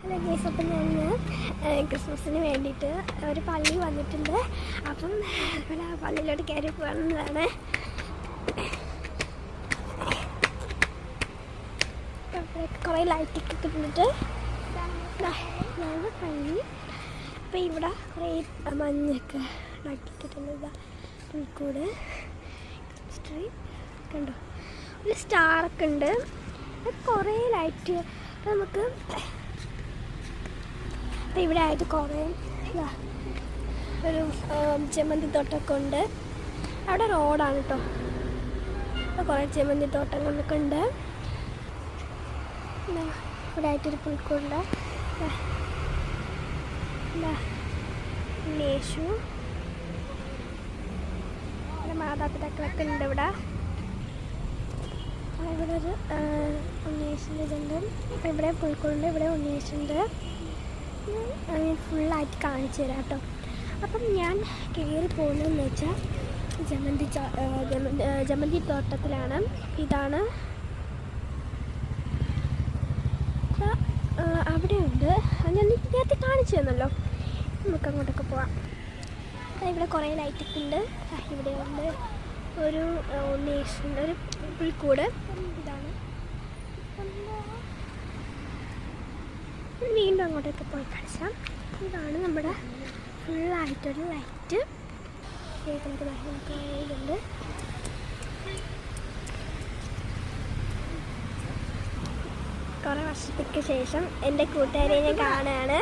Hello guys, അപ്പം ഞാൻ ക്രിസ്മസിന് വേണ്ടിയിട്ട് ഒരു പള്ളി വന്നിട്ടുണ്ട്. അപ്പം ആ പള്ളിയിലോട്ട് കയറി പോകുന്നതാണ്. കുറേ ലൈറ്റൊക്കെ ഇട്ടിട്ട് പള്ളി. അപ്പം ഇവിടെ കുറേ മഞ്ഞൊക്കെ ഉണ്ടാക്കിയിട്ടുണ്ട്. പുൽക്കൂട് ക്രിസ്മസ് ട്രീ കണ്ടോ, ഒരു സ്റ്റാറൊക്കെ ഉണ്ട്, കുറേ ലൈറ്റ്. നമുക്ക് ഇവിടെ ആയിട്ട് കുറേ ഒരു ചെമ്മന്തി തോട്ടമൊക്കെ ഉണ്ട്. അവിടെ റോഡാണ് കേട്ടോ. കുറേ ചെമ്മന്തി തോട്ടങ്ങളൊക്കെ ഉണ്ട്. ഇവിടെ ആയിട്ടൊരു പുൽക്കൂടുണ്ട്. യേശു, ഇവിടെ മാതാപിതാക്കളൊക്കെ ഉണ്ട്. ഇവിടെ ഇവിടെ ഒരു ഉണ്ണീശൻ്റെ ഇതുണ്ട്. ഇവിടെ പുൽക്കൂടുണ്ട്, ഇവിടെ ഉണ്ണീശുണ്ട്. ഫുള്ളായിട്ട് കാണിച്ചു തരാം കേട്ടോ. അപ്പം ഞാൻ കയറി പോകുന്നതെന്ന് വെച്ചാൽ ജമന്തി തോട്ടത്തിലാണ്. ഇതാണ് അവിടെയുണ്ട്. ഞാൻ നേരത്തെ കാണിച്ചു തന്നല്ലോ. നമുക്ക് അങ്ങോട്ടൊക്കെ പോവാം. ഇവിടെ കുറേ ലൈറ്റൊക്കെ ഉണ്ട്. ഇവിടെ ഉണ്ട് ഒരു ഉണ്ണീശൻ്റെ ഒരു പുൽക്കൂട്. ഇതാണ്. വീണ്ടും അങ്ങോട്ടൊക്കെ പോയി കാണിച്ചാൽ ഇതാണ് നമ്മുടെ ഫുള്ളായിട്ടൊരു ലൈറ്റ്. ഇതുണ്ട്. കുറേ വർഷത്തേക്ക് ശേഷം എൻ്റെ കൂട്ടുകാരെ ഞാൻ കാണുകയാണ്.